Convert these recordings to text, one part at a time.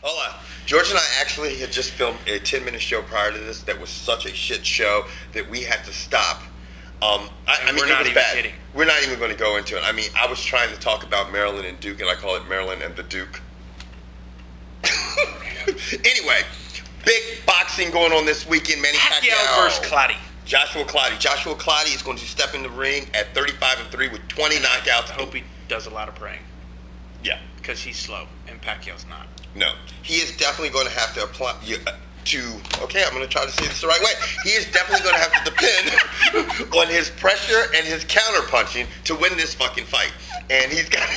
Hold on. George and I actually had just filmed a 10-minute show prior to this that was such a shit show that we had to stop. I mean, we're it not was even bad. kidding. We're not even going to go into it. I mean, I was trying to talk about Maryland and Duke, and I call it Maryland and the Duke. Anyway, big boxing going on this weekend. Manny Pacquiao versus Clottey. Joshua Clottey. Joshua Clottey is going to step in the ring at 35-3 with 20 knockouts. I hope he does a lot of praying. Yeah. Because he's slow, and Pacquiao's not. No. He is definitely going to have to apply... Okay, I'm going to try to say this the right way. He is definitely going to have to depend on his pressure and his counter-punching to win this fucking fight. And he's got...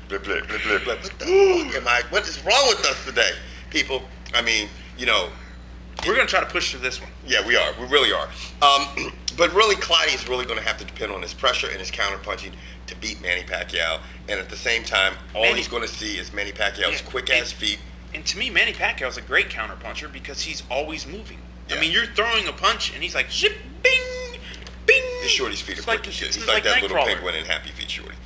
What the fuck am I... What is wrong with us today, people? I mean, you know... We're going to try to push through this one. Yeah, we are. We really are. But really, Clottey is really going to have to depend on his pressure and his counter-punching to beat Manny Pacquiao. And at the same time, all he's going to see is Manny Pacquiao's quick-ass feet. And to me, Manny Pacquiao's a great counter-puncher because he's always moving. Yeah. I mean, you're throwing a punch, and he's like, zip, bing, bing. His shorty's feet are quick as shit. He's like that little penguin in Happy Feet shorty.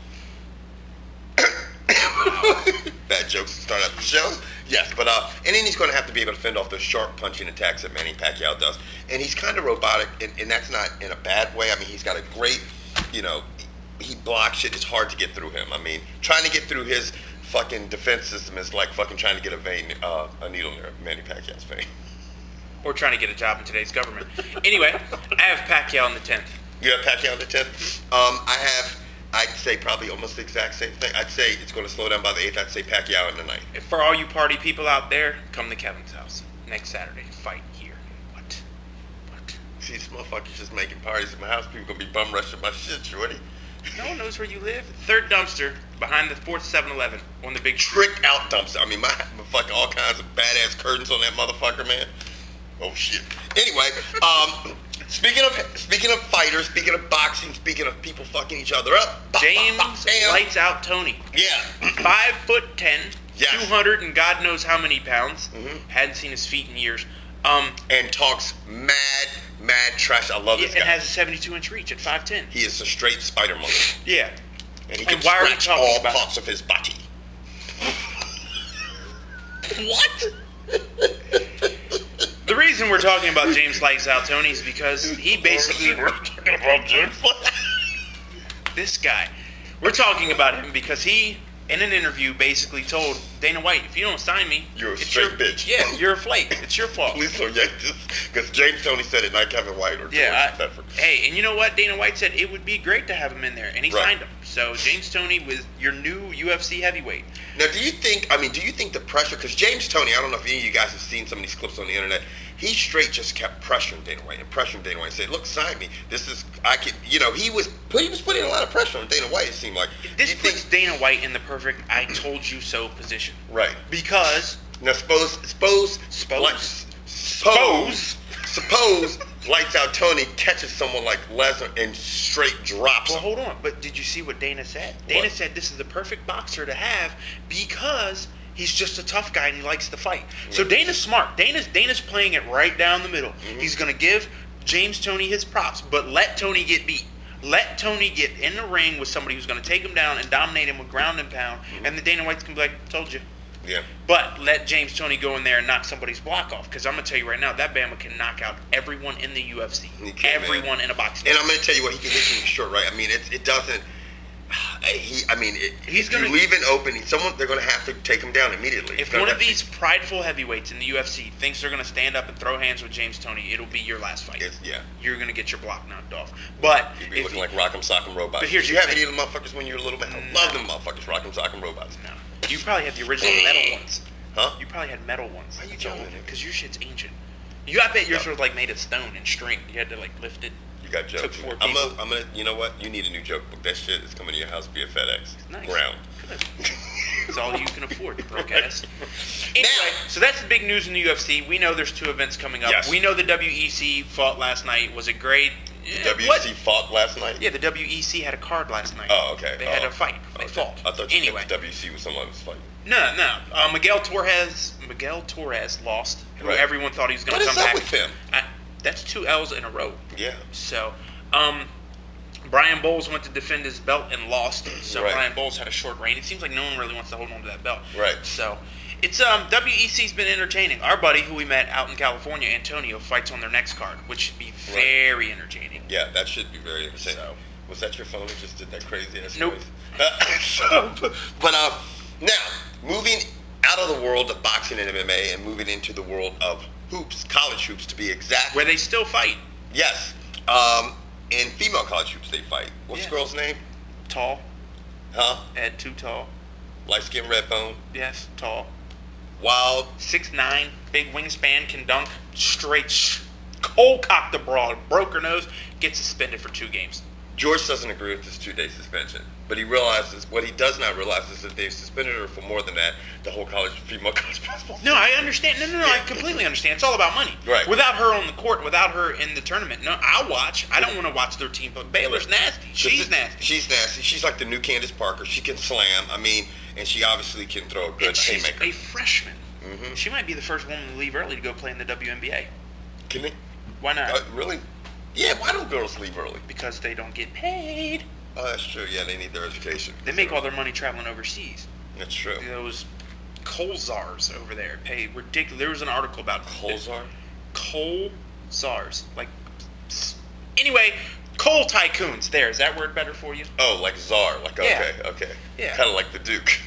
Bad jokes to start out the show. Yes, but and then he's going to have to be able to fend off those sharp punching attacks that Manny Pacquiao does. And he's kind of robotic, and that's not in a bad way. I mean, he's got a great, he blocks shit. It's hard to get through him. I mean, trying to get through his fucking defense system is like fucking trying to get a needle near Manny Pacquiao's vein. Or trying to get a job in today's government. Anyway, I have Pacquiao in the 10th. You have Pacquiao in the 10th? I'd say probably almost the exact same thing. I'd say it's going to slow down by the 8th. I'd say Pacquiao in the 9th. For all you party people out there, come to Kevin's house next Saturday. Fight here. What? See, this motherfucker's just making parties at my house. People going to be bum rushing my shit, shorty. No one knows where you live. Third dumpster behind the 4th 7-Eleven on the big trick out dumpster. I mean, my fucking all kinds of badass curtains on that motherfucker, man. Oh shit. Anyway, speaking of fighters, speaking of boxing, speaking of people fucking each other up. James lights out Toney. Yeah. 5'10", yes. 200 and God knows how many pounds. Mm-hmm. Hadn't seen his feet in years. And talks mad trash. I love this guy. And has a 72-inch reach at 5'10". He is a straight spider monkey. Yeah. And he can scratch all parts of his body. What? The reason we're talking about James Lights Out Toney is because he basically... We're talking about James This guy. We're talking about him because he, in an interview, basically told Dana White, if you don't sign me... You're a straight bitch. Yeah, you're a flake. It's your fault. Please don't yank this. Because James Toney said it, not Kevin White or George Bedford. Hey, and you know what? Dana White said it would be great to have him in there, and he signed him. So James Toney was your new UFC heavyweight. Now, do you think the pressure, because James Toney, I don't know if any of you guys have seen some of these clips on the internet, he straight just kept pressuring Dana White and said, look, sign me. He was putting a lot of pressure on Dana White, it seemed like. This puts Dana White in the perfect I told you so position. Right. Because... Now, suppose Lights Out Toney catches someone like Lesnar and straight drops him. Well, hold on. But did you see what Dana said? Dana said this is the perfect boxer to have because he's just a tough guy and he likes to fight. Mm-hmm. So Dana's smart. Dana's playing it right down the middle. Mm-hmm. He's going to give James Toney his props, but let Toney get beat. Let Toney get in the ring with somebody who's going to take him down and dominate him with ground and pound, and then Dana White's going to be like, told you. Yeah. But let James Toney go in there and knock somebody's block off. Because I'm going to tell you right now, that Bama can knock out everyone in the UFC. Everyone in a boxing. And I'm going to tell you what, he can hit you short, right? I mean, it doesn't... If you leave it open, they're going to have to take him down immediately. If one of these prideful heavyweights in the UFC thinks they're going to stand up and throw hands with James Toney, it'll be your last fight. You're going to get your block knocked off. But you'll be looking like Rock'em Sock'em Robots. But here's you have any of them motherfuckers when you were a little man? I love them motherfuckers, Rock'em Sock'em Robots. No. You probably had the original metal ones. Huh? You probably had metal ones. Why are you joking? Because your shit's ancient. I bet yours was like made of stone and string. You had to like lift it. You got jokes. I'm gonna. You know what? You need a new joke book. That shit is coming to your house via FedEx. Nice. Ground. Good. It's all you can afford, broke ass. Anyway, so that's the big news in the UFC. We know there's 2 events coming up. Yes. We know the WEC fought last night. Was it great? The WEC fought last night? Yeah, the WEC had a card last night. Oh, okay. They had a fight. They fought. I thought you said the WEC was someone was fighting. No. Miguel Torres lost. Who everyone thought he was going to come back. What is up with him? That's 2 L's in a row. Yeah. So, Brian Bowles went to defend his belt and lost. So Brian Bowles had a short reign. It seems like no one really wants to hold on to that belt. Right. So It's WEC's been entertaining. Our buddy who we met out in California, Antonio, fights on their next card, which should be very entertaining. Yeah, that should be very entertaining. So, was that your phone that just did that crazy ass nope. noise? But now moving out of the world of boxing and MMA and moving into the world of hoops, college hoops to be exact. Where they still fight. Yes. In female college hoops they fight. What's the girl's name? Tall. Huh? Ed Too Tall. Light skin, red bone. Yes, tall. Wild. 6'9", big wingspan, can dunk, straight, cold cock the broad, broke her nose, gets suspended for 2 games. George doesn't agree with this 2-day suspension, but he realizes what he does not realize is that they've suspended her for more than that. The whole female college basketball. No, I understand. No, I completely understand. It's all about money. Right. Without her on the court, without her in the tournament, no, I'll watch. I don't want to watch their team, but Baylor's nasty. She's nasty. She's nasty. She's like the new Candace Parker. She can slam. I mean, and she obviously can throw a good haymaker. She's a freshman. Mm-hmm. She might be the first woman to leave early to go play in the WNBA. Can they? Why not? Really? Yeah, why don't girls leave early? Because they don't get paid. Oh, that's true. Yeah, they need their education. They make all their money traveling overseas. That's true. Those coal czars over there pay ridiculous. There was an article about coal czar? Coal czars. Anyway, coal tycoons. There, is that word better for you? Oh, like czar. Like, okay, Yeah. okay. Yeah. Kind of like the Duke.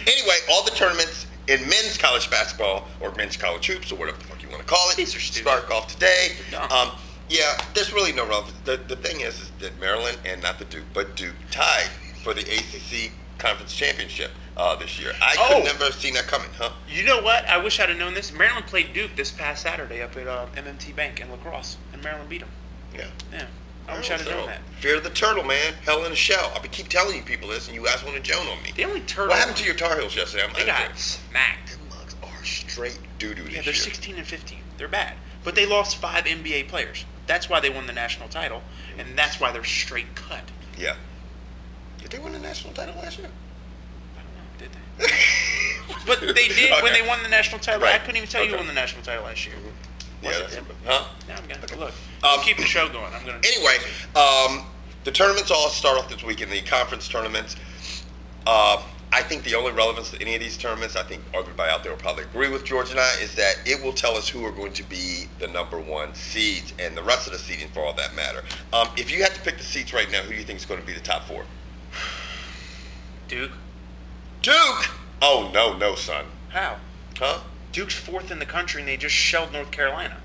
Anyway, all the tournaments in men's college basketball or men's college hoops or whatever the fuck you want to call it. These are stupid. Start off today. Dumb. Yeah, there's really no relevance. The thing is that Maryland and not the Duke, but Duke tied for the ACC Conference Championship this year. I could never have seen that coming, huh? You know what? I wish I'd have known this. Maryland played Duke this past Saturday up at MMT Bank in La Crosse, and Maryland beat them. Yeah. I wish I'd have known that. Fear of the turtle, man. Hell in a shell. I keep telling you people this, and you guys want to joan on me. The only turtle. What happened to your Tar Heels yesterday? They got smacked. Them mugs are straight doo-doo this year. Yeah, they're 16 and 15. They're bad. But they lost 5 NBA players. That's why they won the national title, and that's why they're straight cut. Yeah. Did they win the national title last year? I don't know. Did they? But they did when they won the national title. Right. I couldn't even tell you who won the national title last year. Yeah, huh? Now I'm going to look. Keep the show going. I'm going to. Anyway, the tournaments all start off this weekend. The conference tournaments. I think the only relevance to any of these tournaments, I think everybody out there will probably agree with George and I, is that it will tell us who are going to be the number 1 seeds and the rest of the seeding for all that matter. If you had to pick the seeds right now, who do you think is going to be the top 4? Duke. Duke? Oh, no, son. How? Huh? Duke's 4th in the country, and they just shelled North Carolina.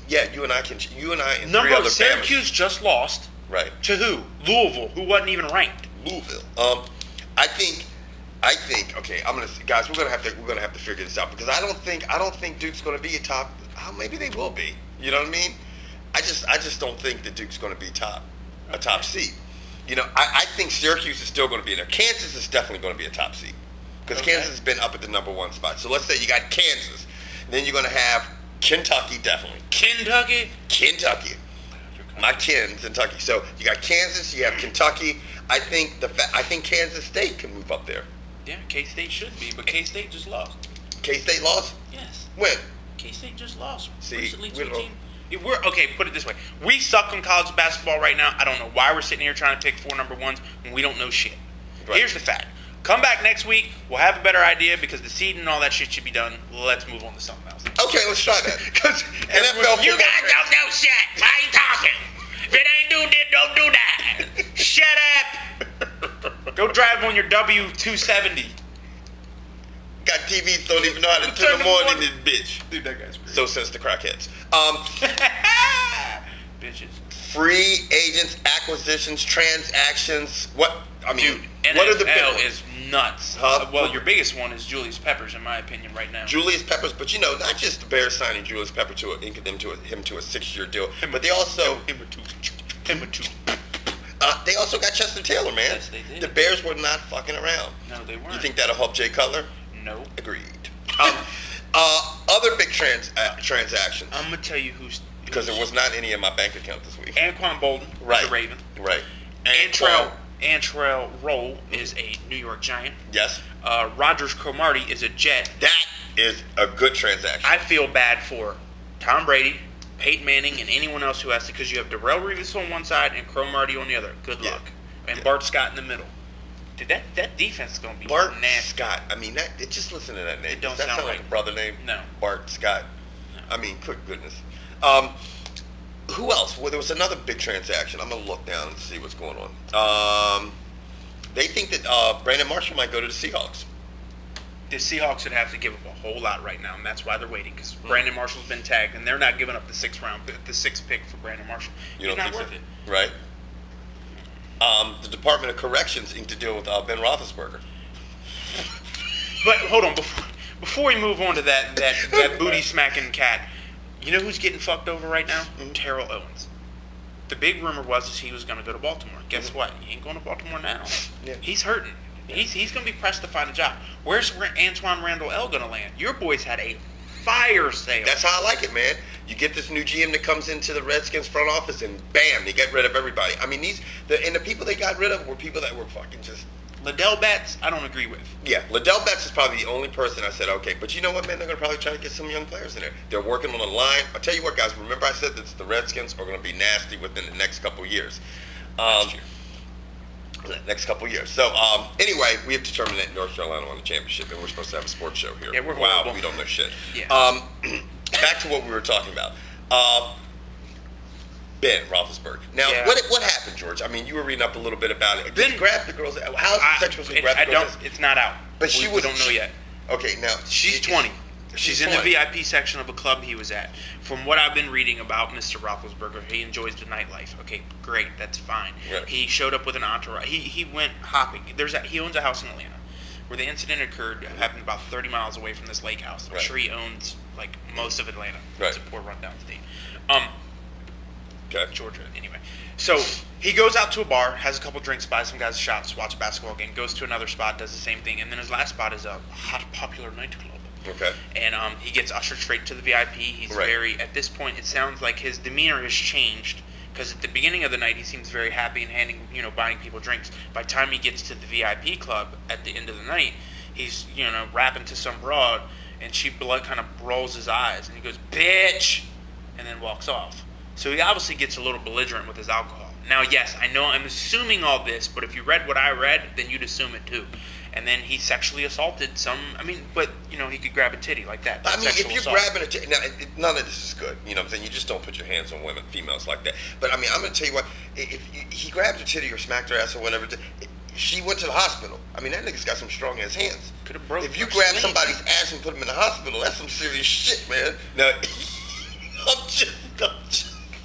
Yeah, you and I and Number 3 other Syracuse families. Just lost. Right. To who? Louisville, who wasn't even ranked. Louisville. I think. Okay, guys. We're gonna have to figure this out because I don't think Duke's gonna be a top. Maybe they will be. You know what I mean? I just don't think that Duke's gonna be a top seed. You know, I think Syracuse is still going to be in there. Kansas is definitely going to be a top seed because Kansas has been up at the number 1 spot. So let's say you got Kansas, then you're going to have Kentucky definitely. Kentucky. My Kentucky. So you got Kansas, you have Kentucky. I think Kansas State can move up there. Yeah, K-State should be, but K-State just lost. K-State lost? Yes. When? K-State just lost. See, recently to a team. Okay, put it this way. We suck in college basketball right now. I don't know why we're sitting here trying to pick 4 number 1s when we don't know shit. Right. Here's the fact. Come back next week. We'll have a better idea because the seed and all that shit should be done. Let's move on to something else. Okay, let's try that. Because NFL, you guys don't know shit. Why are you talking? If it ain't do this, don't do that. Shut up. Go drive on your W270. Got TVs, don't even know how to turn them on in this bitch. Dude, that guy's crazy. So says the crackheads. Bitches. Free agents, acquisitions, transactions. What are the big ones? is nuts. Huh? Well, your biggest one is Julius Peppers, in my opinion, right now. Julius Peppers, but not just the Bears signing Julius Peppers to him to a 6-year deal, but they also him or two. They also got Chester Taylor, man. Yes, they did. The Bears were not fucking around. No, they weren't. You think that'll help Jay Cutler? No. Agreed. Other big transactions. I'm gonna tell you who's because there was not any in my bank account this week. Anquan Bolden, right, the Raven. Right. Antrell Roll is a New York Giant. Yes. Rogers Cromartie is a Jet. That is a good transaction. I feel bad for Tom Brady, Peyton Manning, and anyone else who has to, because you have Darrelle Revis on one side and Cromartie on the other. Good luck. And Bart Scott in the middle. Dude, that defense is gonna be Bart nasty. Scott. I mean, just listen to that name. It don't Does that sound like right. a brother name? No. Bart Scott. No. I mean, good goodness. Who else? Well, there was another big transaction. I'm gonna look down and see what's going on. They think that Brandon Marshall might go to the Seahawks. The Seahawks would have to give up a whole lot right now, and that's why they're waiting. Because Brandon Marshall's been tagged, and they're not giving up the sixth pick for Brandon Marshall. You He's don't not think worth so? it. Right. The Department of Corrections inked a deal with Ben Roethlisberger. But hold on, before we move on to that booty smacking cat, you know who's getting fucked over right now? Terrell Owens. The big rumor was he was going to go to Baltimore. Guess what? He ain't going to Baltimore now. Yeah. He's hurting. He's going to be pressed to find a job. Where's Antoine Randall L going to land? Your boys had a fire sale. That's how I like it, man. You get this new GM that comes into the Redskins front office, and bam, they get rid of everybody. I mean, the people they got rid of were people that were fucking just. Liddell Betts, I don't agree with. Yeah, Liddell Betts is probably the only person I said, okay, but you know what, man? They're going to probably try to get some young players in there. They're working on a line. I'll tell you what, guys, remember I said that the Redskins are going to be nasty within the next couple of years. Next couple of years. So, anyway, we have determined that North Carolina won the championship, and we're supposed to have a sports show here. Yeah, we're wow, horrible. we don't know shit. Yeah. Back to what we were talking about. Ben Roethlisberger. Now, Yeah. what happened, George? I mean, you were reading up a little bit about it. Did he grab the girls? How's the sexual assault grab the girls? It's not out. But we don't know yet. Okay, now She's 20. She's in the 20. VIP section of a club he was at. From what I've been reading about Mr. Roethlisberger, he enjoys the nightlife. Okay, great, that's fine. Right. He showed up with an entourage. He went hopping. He owns a house in Atlanta, where the incident occurred. Happened about 30 miles away from this lake house. I'm Right. sure he owns like most of Atlanta. Right. It's a poor rundown state. Okay. Georgia, anyway. So he goes out to a bar, has a couple drinks, buys some guys shots, watch a basketball game, goes to another spot, does the same thing, and then his last spot is a hot, popular nightclub. Okay. And he gets ushered straight to the VIP. He's Right. at this point, it sounds like his demeanor has changed, because at the beginning of the night, he seems very happy and buying people drinks. By the time he gets to the VIP club at the end of the night, he's, rapping to some broad, and she kind of rolls his eyes, and he goes, "Bitch," and then walks off. So he obviously gets a little belligerent with his alcohol. Now, yes, I know I'm assuming all this, but if you read what I read, then you'd assume it too. And then he sexually assaulted but he could grab a titty like that. I mean, Sexual if you're assault. grabbing now, none of this is good. You know what I'm saying? You just don't put your hands on women, females like that. But I mean, I'm going to tell you what, if he grabbed her titty or smacked her ass or whatever, she went to the hospital. I mean, that nigga's got some strong ass hands. Could have broke If you her grab sleeve. somebody's ass and put them in the hospital, that's some serious shit, man. Now, I'm just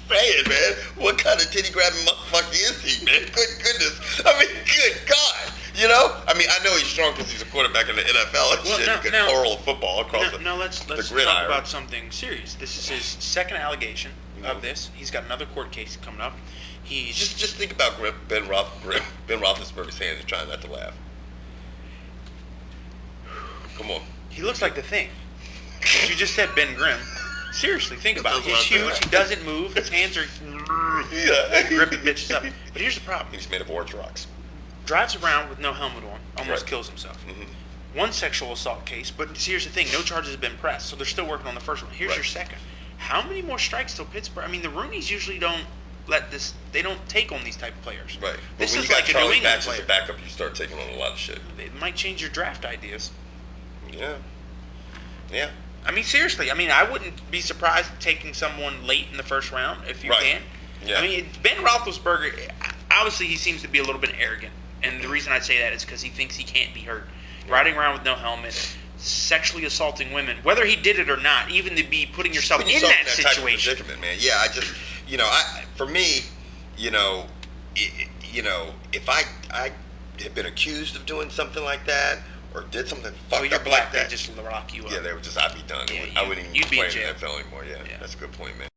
saying, man, what kind of titty grabbing motherfucker is he, man? Good goodness. I mean, good God. I mean, I know he's strong because he's a quarterback in the NFL and shit. He can hurl a football across the let's talk gridiron. about something serious. This is his second allegation of this. He's got another court case coming up. He's Just think about Ben Roethlisberger's hands and trying not to laugh. Come on. he looks like the Thing. You just said Ben Grimm. Seriously, think about it. He's That's what I'm huge. saying. He doesn't move. His hands are Yeah. gripping bitches up. But here's the problem. He's made of orange rocks. Drives around with no helmet on. Almost Right. kills himself. Mm-hmm. One sexual assault case, but here's the thing: no charges have been pressed, so they're still working on the first one. Here's Right. your second. How many more strikes till Pittsburgh? I mean, the Roonies usually don't let this. They don't take on these type of players. Right. But This when is you got like a New Charlie England Batch as player. a backup, you start taking on a lot of shit. It might change your draft ideas. Yeah. Yeah. I mean, seriously. I mean, I wouldn't be surprised taking someone late in the first round if you Right. can. Yeah. I mean, Ben Roethlisberger. Obviously, he seems to be a little bit arrogant, and the reason I say that is because he thinks he can't be hurt. Riding around with no helmet, sexually assaulting women, whether he did it or not, even to be putting yourself in that type of situation. predicament, man. Yeah, I just, for me, if I had been accused of doing something like that or did something fucked Oh, you're up black. like that, They just lock you up. yeah, they would just, I'd be done. Yeah, I wouldn't even you'd be in play in jail. the NFL anymore. Yeah, Yeah. that's a good point, man.